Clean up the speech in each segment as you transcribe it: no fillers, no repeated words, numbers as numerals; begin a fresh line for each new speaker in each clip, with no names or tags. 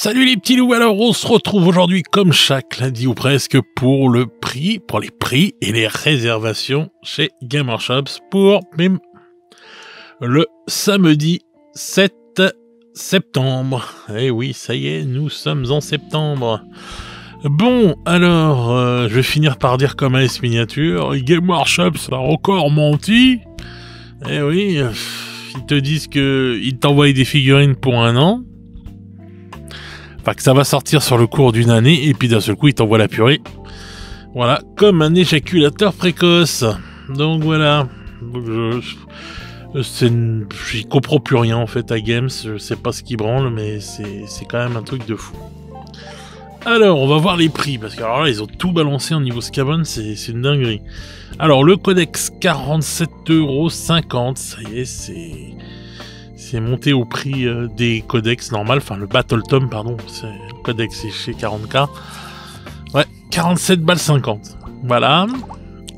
Salut les petits loups, alors on se retrouve aujourd'hui comme chaque lundi ou presque pour les prix et les réservations chez Gamershops pour le samedi 7 septembre. Eh oui, ça y est, nous sommes en septembre. Bon, alors, je vais finir par dire comme AS Miniature, Gamershops a encore menti. Eh oui, ils te disent qu'ils t'envoient des figurines pour un an. Enfin, que ça va sortir sur le cours d'une année, et puis d'un seul coup, il t'envoie la purée. Voilà, comme un éjaculateur précoce. Donc voilà. J'y comprends plus rien en fait à Games, je sais pas ce qui branle, mais c'est quand même un truc de fou. Alors, on va voir les prix, parce que alors là, ils ont tout balancé au niveau Skaven, c'est une dinguerie. Alors, le codex, 47,50 €, ça y est, c'est monté au prix des codex normal, enfin le Battle Tome, pardon, le codex c'est chez 40K. Ouais, 47 balles 50. Voilà.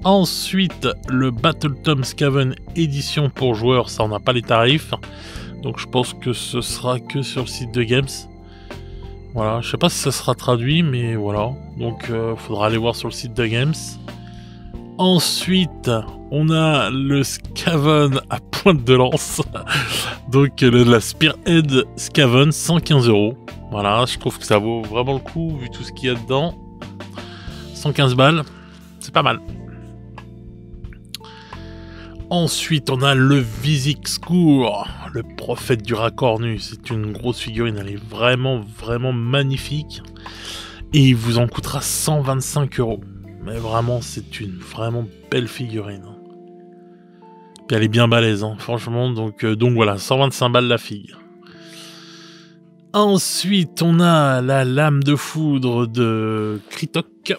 Ensuite, le Battle Tome Skaven édition pour joueurs, ça on n'a pas les tarifs. Donc je pense que ce sera que sur le site de Games. Voilà, je sais pas si ça sera traduit, mais voilà. Donc faudra aller voir sur le site de Games. Ensuite, on a le Skaven à pointe de lance. Donc la Spearhead Skaven, 115 €. Voilà, je trouve que ça vaut vraiment le coup vu tout ce qu'il y a dedans. 115 balles, c'est pas mal. Ensuite, on a le Vizixcour, le prophète du racornu. C'est une grosse figurine, elle est vraiment, vraiment magnifique. Et il vous en coûtera 125 €. Mais vraiment, c'est une vraiment belle figurine. Puis elle est bien balèze, hein, franchement. Donc voilà, 125 balles la figue. Ensuite, on a la lame de foudre de Kritok.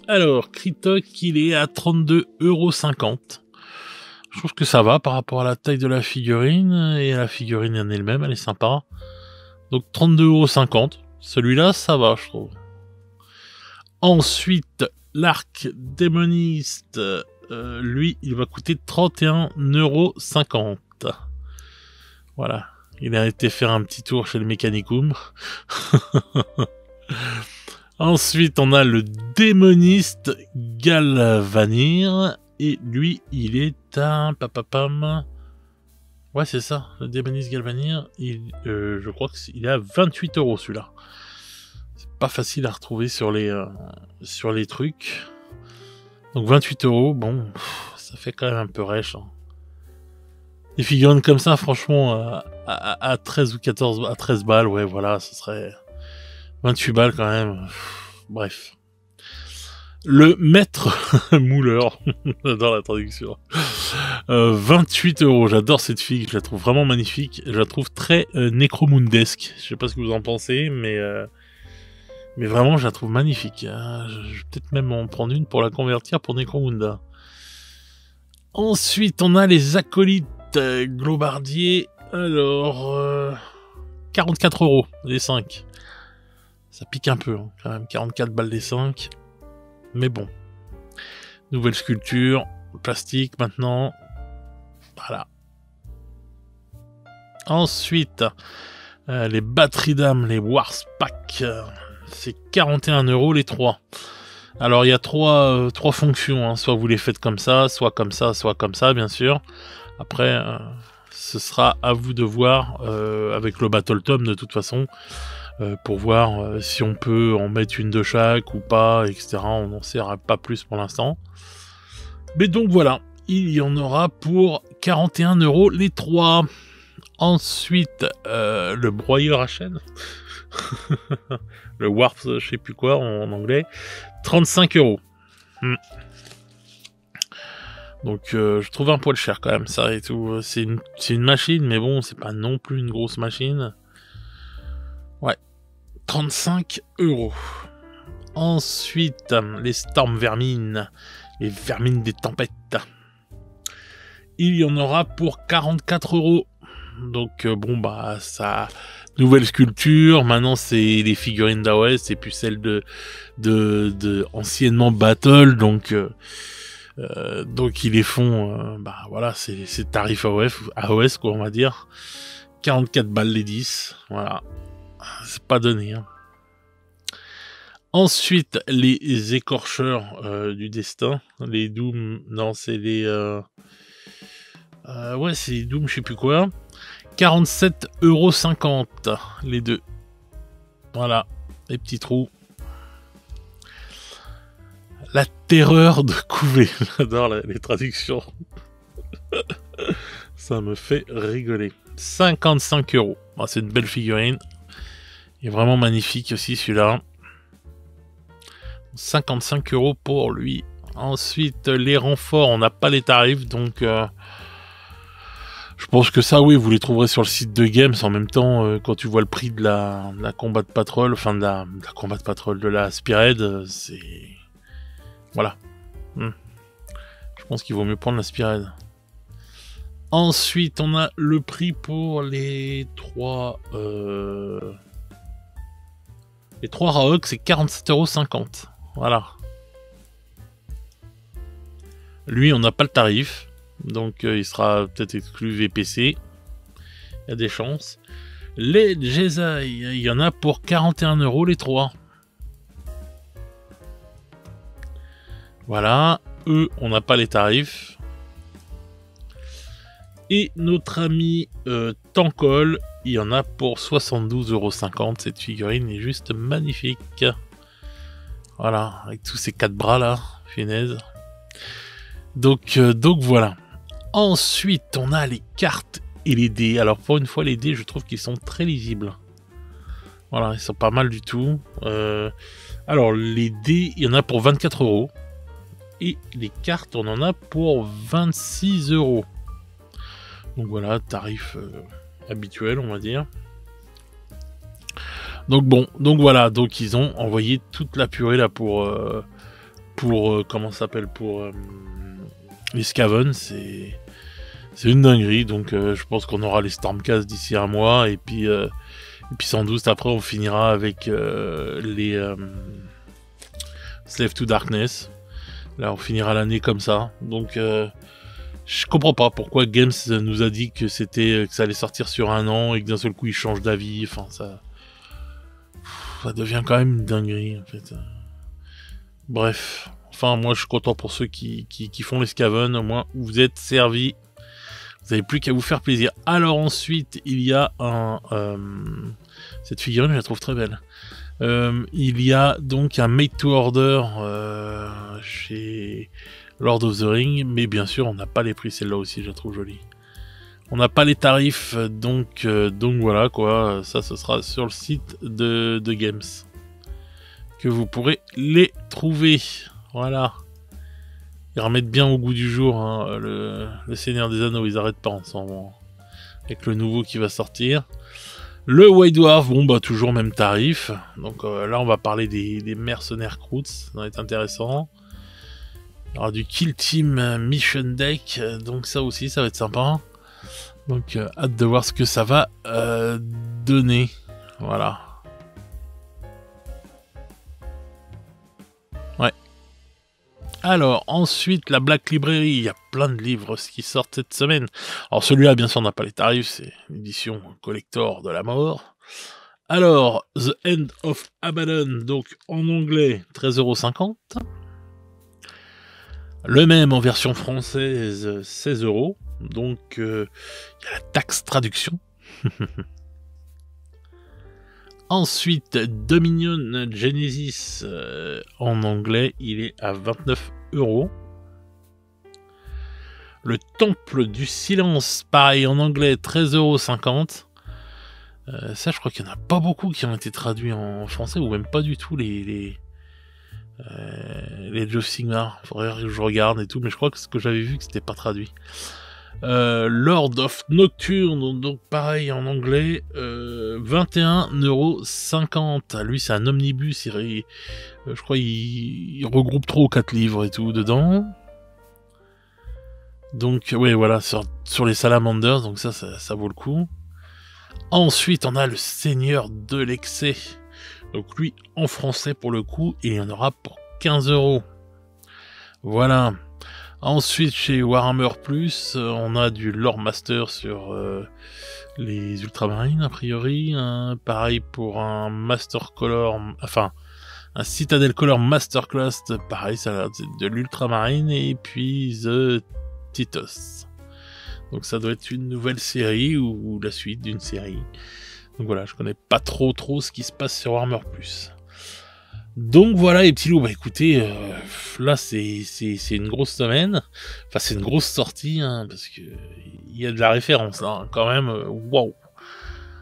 Alors, Kritok, il est à 32,50 €. Je trouve que ça va par rapport à la taille de la figurine. Et la figurine en elle-même, elle est sympa. Donc 32,50 €. Celui-là, ça va, je trouve. Ensuite, l'arc démoniste, lui, il va coûter 31,50 €. Voilà. Il a été faire un petit tour chez le Mechanicum. Ensuite, on a le démoniste Galvanir. Et lui, il est à... Ouais, c'est ça. Le démoniste Galvanir. Je crois qu'il est à 28 € celui-là. C'est pas facile à retrouver sur les trucs. Donc 28 €, bon, ça fait quand même un peu rêche. Hein. Des figurines comme ça, franchement, à 13 ou 14, à 13 balles, ouais, voilà, ce serait 28 balles quand même. Bref. Le maître mouleur, j'adore la traduction. 28 €, j'adore cette fille, je la trouve vraiment magnifique. Je la trouve très nécromundesque. Je sais pas ce que vous en pensez, mais vraiment, je la trouve magnifique. Je vais peut-être même en prendre une pour la convertir pour Necromunda. Ensuite, on a les acolytes globardiers. Alors, 44 € les 5. Ça pique un peu, hein, quand même. 44 balles les 5. Mais bon. Nouvelle sculpture. Plastique maintenant. Voilà. Ensuite, les batteries d'âme, les Warspack. C'est 41 € les 3. Alors il y a trois fonctions, hein. Soit vous les faites comme ça, soit comme ça, bien sûr. Après, ce sera à vous de voir avec le Battle Tome de toute façon, pour voir si on peut en mettre une de chaque ou pas, etc. On n'en sait pas plus pour l'instant. Mais donc voilà, il y en aura pour 41 € les 3. Ensuite, le broyeur à chaîne. Le Warp, je sais plus quoi en anglais, 35 €. Donc je trouve un poil cher quand même ça et tout. C'est une machine, mais bon, c'est pas non plus une grosse machine. Ouais, 35 €. Ensuite, les Storm Vermines, les vermines des tempêtes. Il y en aura pour 44 €. Donc bon bah ça, nouvelle sculpture, maintenant c'est les figurines d'AOS et puis celles de anciennement Battle, donc ils les font, bah voilà, c'est tarif AOS quoi, on va dire. 44 balles les 10, voilà. c'est pas donné. Hein. Ensuite, les écorcheurs du destin. Les Doom... Non, c'est les... ouais, c'est les Doom, je sais plus quoi. 47,50 € les deux. Voilà, les petits trous. La terreur de couver. J'adore les traductions. Ça me fait rigoler. 55 €. Oh, c'est une belle figurine. Il est vraiment magnifique aussi celui-là. 55 € pour lui. Ensuite, les renforts, on n'a pas les tarifs, donc je pense que ça, oui, vous les trouverez sur le site de Games. En même temps, quand tu vois le prix de la Combat Patrol, enfin de la Combat Patrol, de la Spearhead, c'est... Voilà. Je pense qu'il vaut mieux prendre la Spearhead. Ensuite, on a le prix pour les trois... Les 3 Raok, c'est 47,50 €. Voilà. Lui, on n'a pas le tarif. Donc, il sera peut-être exclu VPC. Il y a des chances. Les Jesai, il y en a pour 41 € les 3. Voilà. Eux, on n'a pas les tarifs. Et notre ami Tankol, il y en a pour 72,50 €. Cette figurine est juste magnifique. Voilà, avec tous ces 4 bras là, finesse. Donc voilà. Ensuite, on a les cartes et les dés. Alors pour une fois, les dés, je trouve qu'ils sont très lisibles. Voilà, ils sont pas mal du tout. Alors les dés, il y en a pour 24 €. Et les cartes, on en a pour 26 €. Donc voilà, tarif habituel, on va dire. Donc bon, donc voilà, donc ils ont envoyé toute la purée là pour comment ça s'appelle, pour les Skaven, c'est une dinguerie. Donc je pense qu'on aura les Stormcast d'ici un mois et puis sans doute après on finira avec les Slave to Darkness. Là on finira l'année comme ça. Donc je comprends pas pourquoi Games nous a dit que ça allait sortir sur un an et que d'un seul coup ils changent d'avis. Enfin ça devient quand même une dinguerie en fait. Bref, enfin moi je suis content pour ceux qui font les Skaven, au moins vous êtes servis, vous n'avez plus qu'à vous faire plaisir. Alors ensuite il y a cette figurine je la trouve très belle. Il y a donc un Made to Order chez Lord of the Ring, mais bien sûr on n'a pas les prix, celle-là aussi je la trouve jolie. On n'a pas les tarifs, donc voilà quoi, ça ce sera sur le site de Games que vous pourrez les trouver. Voilà. Ils remettent bien au goût du jour hein, le Seigneur des Anneaux, ils arrêtent pas en ce moment. Avec le nouveau qui va sortir. Le White Dwarf, bon bah toujours même tarif. Donc là on va parler des mercenaires Croods, ça va être intéressant. Il y aura du Kill Team Mission Deck, donc ça aussi ça va être sympa. Donc hâte de voir ce que ça va donner. Voilà. Ouais. Alors ensuite la Black Library, il y a plein de livres qui sortent cette semaine. Alors celui-là bien sûr on n'a pas les tarifs, c'est l'édition collector de la mort. Alors The End of Abaddon, donc en anglais 13,50 €. Le même en version française 16 €. Donc il y a la taxe traduction. Ensuite Dominion Genesis en anglais il est à 29 €. Le Temple du Silence pareil en anglais 13,50 €. Ça je crois qu'il n'y en a pas beaucoup qui ont été traduits en français ou même pas du tout les Age of Sigmar. Faudrait que je regarde et tout, mais je crois que ce que j'avais vu que c'était pas traduit. Lord of Nocturne, donc pareil en anglais, 21,50 €. Lui c'est un omnibus, je crois il regroupe 3 ou 4 livres et tout dedans. Donc ouais voilà, sur les Salamanders, donc ça vaut le coup. Ensuite on a le Seigneur de l'excès. Donc lui en français pour le coup, et il y en aura pour 15 €. Voilà. Ensuite, chez Warhammer Plus, on a du Lore Master sur les Ultramarines, a priori. Pareil pour un Master Color, enfin, un Citadel Color Masterclass, pareil, ça a l'air de l'Ultramarine, et puis The Titus. Donc ça doit être une nouvelle série ou la suite d'une série. Donc voilà, je connais pas trop ce qui se passe sur Warhammer Plus. Donc voilà les petits loups, bah écoutez, là c'est une grosse semaine, enfin c'est une grosse sortie, hein, parce que il y a de la référence là, hein, quand même, waouh,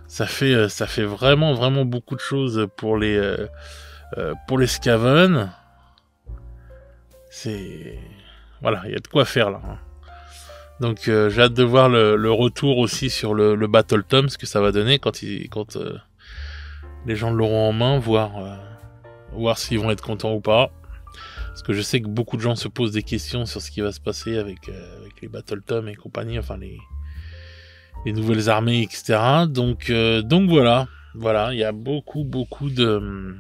ça fait vraiment beaucoup de choses pour les Skaven. C'est voilà, il y a de quoi faire là. Hein. Donc j'ai hâte de voir le retour aussi sur le Battle Tom, ce que ça va donner quand les gens l'auront en main, voir s'ils vont être contents ou pas. Parce que je sais que beaucoup de gens se posent des questions sur ce qui va se passer avec les Battle Tom et compagnie, enfin les nouvelles armées, etc. Donc voilà, il y a beaucoup de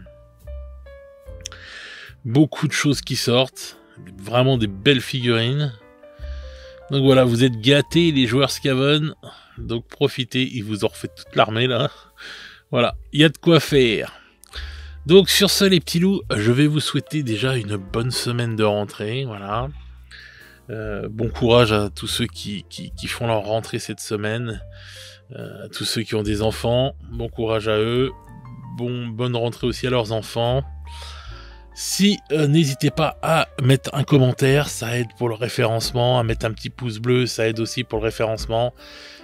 choses qui sortent, vraiment des belles figurines. Donc voilà, vous êtes gâtés les joueurs Skaven, donc profitez, ils vous ont refait toute l'armée là. Voilà, il y a de quoi faire. Donc sur ce les petits loups, je vais vous souhaiter déjà une bonne semaine de rentrée, voilà. Bon courage à tous ceux qui font leur rentrée cette semaine, à tous ceux qui ont des enfants, bon courage à eux, bonne rentrée aussi à leurs enfants. Si n'hésitez pas à mettre un commentaire, ça aide pour le référencement, à mettre un petit pouce bleu, ça aide aussi pour le référencement,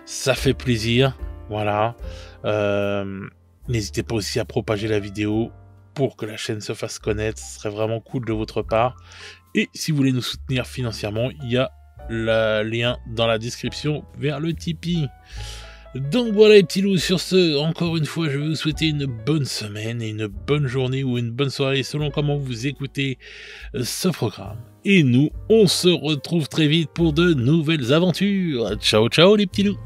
ça fait plaisir, voilà. N'hésitez pas aussi à propager la vidéo pour que la chaîne se fasse connaître, ce serait vraiment cool de votre part. Et si vous voulez nous soutenir financièrement, il y a le lien dans la description vers le Tipeee. Donc voilà les petits loups, sur ce, encore une fois, je vais vous souhaiter une bonne semaine et une bonne journée ou une bonne soirée selon comment vous écoutez ce programme. Et nous, on se retrouve très vite pour de nouvelles aventures. Ciao ciao les petits loups.